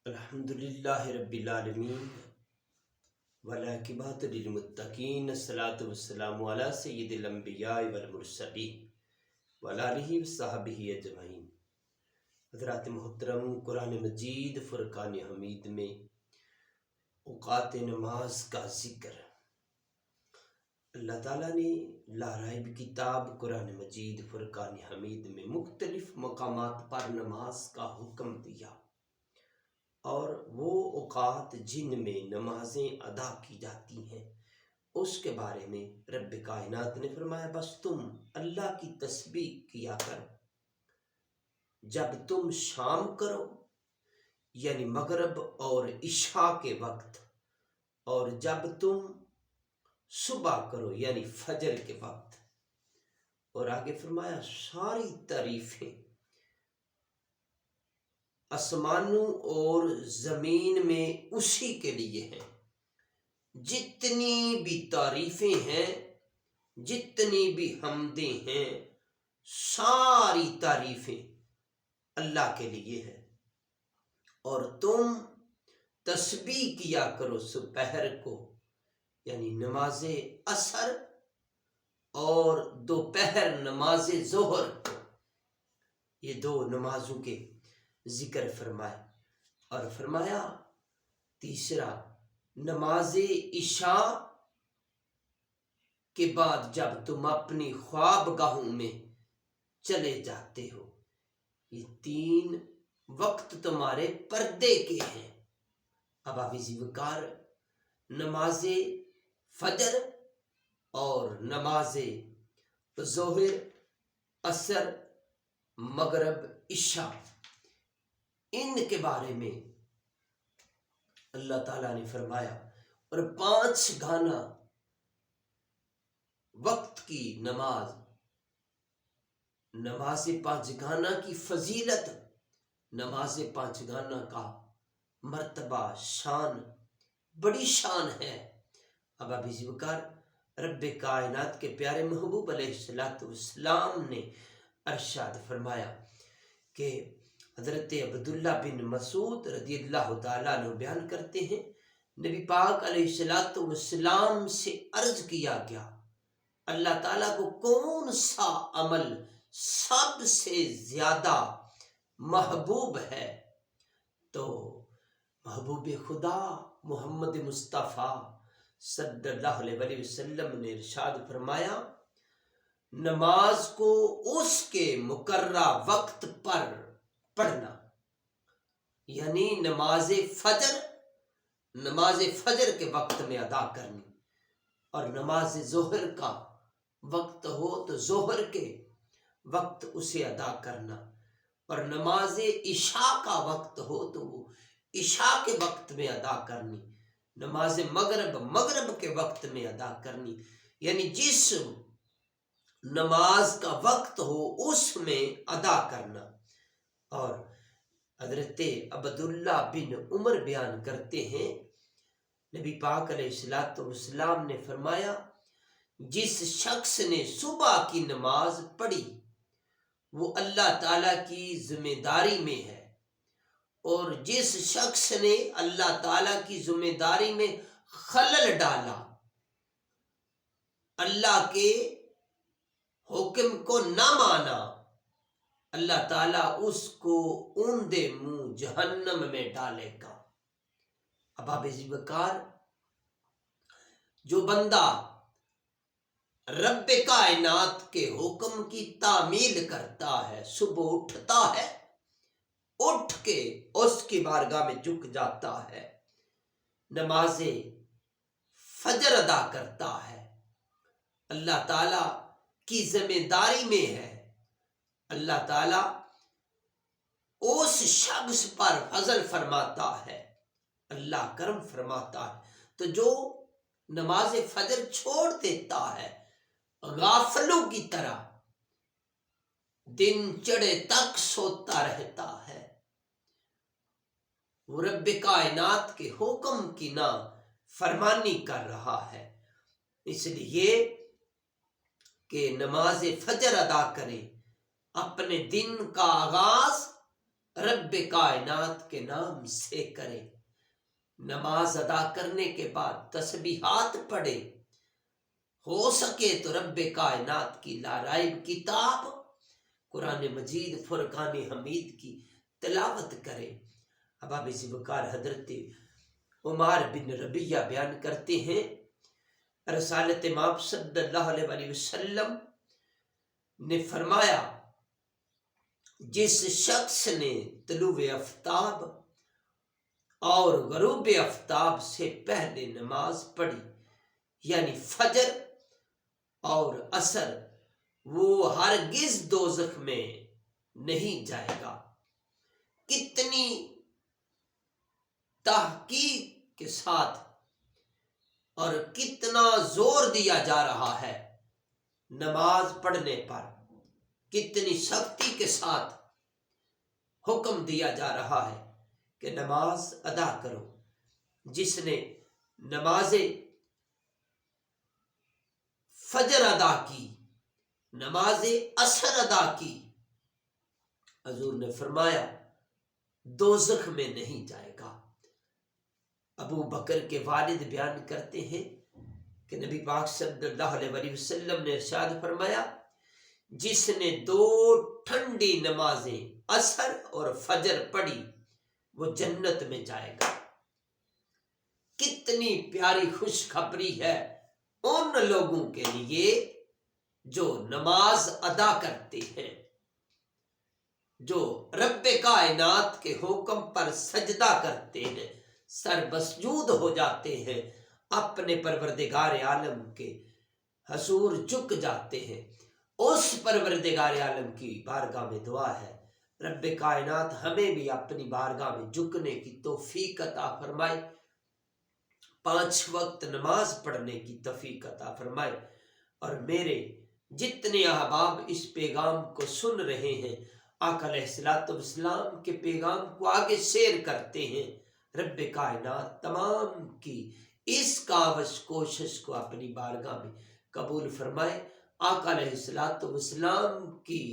الحمدللہ رب العالمین والعاقبۃ للمتقین الصلاۃ والسلام علی سید الانبیاء والمرسلین وعلی آلہ وصحبہ اجمعین۔ حضرات محترم، قرآن مجید فرقان حمید میں اوقات نماز کا ذکر اللہ تعالیٰ نے لا ریب کتاب قرآن مجید فرقان حمید میں مختلف مقامات پر نماز کا حکم دیا، اور وہ اوقات جن میں نمازیں ادا کی جاتی ہیں اس کے بارے میں رب کائنات نے فرمایا بس تم اللہ کی تسبیح کیا کرو جب تم شام کرو، یعنی مغرب اور عشاء کے وقت، اور جب تم صبح کرو یعنی فجر کے وقت۔ اور آگے فرمایا ساری تعریفیں آسمانوں اور زمین میں اسی کے لیے ہیں، جتنی بھی تعریفیں ہیں، جتنی بھی حمدیں ہیں، ساری تعریفیں اللہ کے لیے ہیں۔ اور تم تسبیح کیا کرو دوپہر کو، یعنی نماز عصر اور دوپہر نماز ظہر کو، یہ دو نمازوں کے ذکر فرمائے۔ اور فرمایا تیسرا نماز عشاء کے بعد جب تم اپنی خواب گاہوں میں چلے جاتے ہو، یہ تین وقت تمہارے پردے کے ہیں۔ اب حافظ وقار نماز فجر اور نماز ظہر، عصر، مغرب، عشاء، ان کے بارے میں اللہ تعالیٰ نے فرمایا۔ اور 5 گانا وقت کی نماز 5 گانا کی فضیلت، نماز 5 گانا کا مرتبہ، شان، بڑی شان ہے۔ اب ابھی ذکر رب کائنات کے پیارے محبوب علیہ السلام نے ارشاد فرمایا کہ حضرت عبداللہ بن مسعود رضی اللہ تعالیٰ عنہ بیان کرتے ہیں، نبی پاک علیہ السلام سے عرض کیا گیا اللہ تعالیٰ کو کون سا عمل سب سے زیادہ محبوب ہے؟ تو محبوب خدا محمد مصطفیٰ صلی اللہ علیہ وسلم نے ارشاد فرمایا نماز کو اس کے مقررہ وقت پر پڑھنا، یعنی نماز فجر کے وقت میں ادا کرنی، اور نماز ظہر کا وقت ہو تو ظہر کے وقت اسے ادا کرنا، اور نماز عشاء کا وقت ہو تو وہ عشاء کے وقت میں ادا کرنی، نماز مغرب کے وقت میں ادا کرنی، یعنی جس نماز کا وقت ہو اس میں ادا کرنا۔ اور حضرت عبداللہ بن عمر بیان کرتے ہیں نبی پاک علیہ السلام نے فرمایا جس شخص نے صبح کی نماز پڑھی وہ اللہ تعالیٰ کی ذمہ داری میں ہے، اور جس شخص نے اللہ تعالیٰ کی ذمہ داری میں خلل ڈالا، اللہ کے حکم کو نہ مانا، اللہ تعالیٰ اس کو اوندے منہ جہنم میں ڈالے گا۔ اب آپ وقار جو بندہ رب کائنات کے حکم کی تعمیل کرتا ہے، صبح اٹھتا ہے، اٹھ کے اس کی بارگاہ میں جھک جاتا ہے، نماز فجر ادا کرتا ہے، اللہ تعالیٰ کی ذمہ داری میں ہے، اللہ تعالیٰ اس شخص پر فضل فرماتا ہے، اللہ کرم فرماتا ہے۔ تو جو نماز فجر چھوڑ دیتا ہے غافلوں کی طرح، دن چڑھے تک سوتا رہتا ہے، وہ رب کائنات کے حکم کی نا فرمانی کر رہا ہے۔ اس لیے کہ نماز فجر ادا کرے، اپنے دن کا آغاز رب کائنات کے نام سے کرے، نماز ادا کرنے کے بعد تسبیحات پڑھے، ہو سکے تو رب کائنات کی لارائب کتاب قرآن مجید فرقان حمید کی تلاوت کرے۔ اب ذوالفقار حضرت عمار بن ربیہ بیان کرتے ہیں، رسالت مآب صلی اللہ علیہ وآلہ وسلم نے فرمایا، جس شخص نے طلوع آفتاب اور غروب آفتاب سے پہلے نماز پڑھی، یعنی فجر اور عصر، وہ ہرگز دوزخ میں نہیں جائے گا۔ کتنی تحقیق کے ساتھ اور کتنا زور دیا جا رہا ہے نماز پڑھنے پر، کتنی سختی کے ساتھ حکم دیا جا رہا ہے کہ نماز ادا کرو۔ جس نے نماز فجر ادا کی، نماز عصر ادا کی، حضور نے فرمایا دوزخ میں نہیں جائے گا۔ ابو بکر کے والد بیان کرتے ہیں کہ نبی پاک صلی اللہ علیہ وآلہ وسلم نے ارشاد فرمایا، جس نے 2 ٹھنڈی نمازیں عصر اور فجر پڑھی وہ جنت میں جائے گا۔ کتنی پیاری خوشخبری ہے ان لوگوں کے لیے جو نماز ادا کرتے ہیں، جو رب کائنات کے حکم پر سجدہ کرتے ہیں، سر مسجود ہو جاتے ہیں، اپنے پروردگار عالم کے حضور جھک جاتے ہیں۔ اس پروردگار عالم کی بارگاہ میں دعا ہے، رب کائنات ہمیں بھی اپنی بارگاہ میں جھکنے کی توفیق عطا فرمائے، 5 وقت نماز پڑھنے کی توفیق عطا فرمائے، اور میرے جتنے احباب اس پیغام کو سن رہے ہیں، آقا علیہ الصلوۃ والسلام کے پیغام کو آگے شیئر کرتے ہیں، رب کائنات تمام کی اس کاوش کوشش کو اپنی بارگاہ میں قبول فرمائے، آقا علیہ الصلوۃ والسلام کی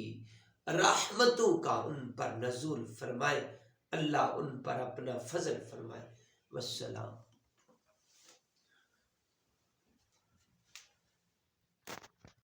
رحمتوں کا ان پر نزول فرمائے، اللہ ان پر اپنا فضل فرمائے۔ والسلام۔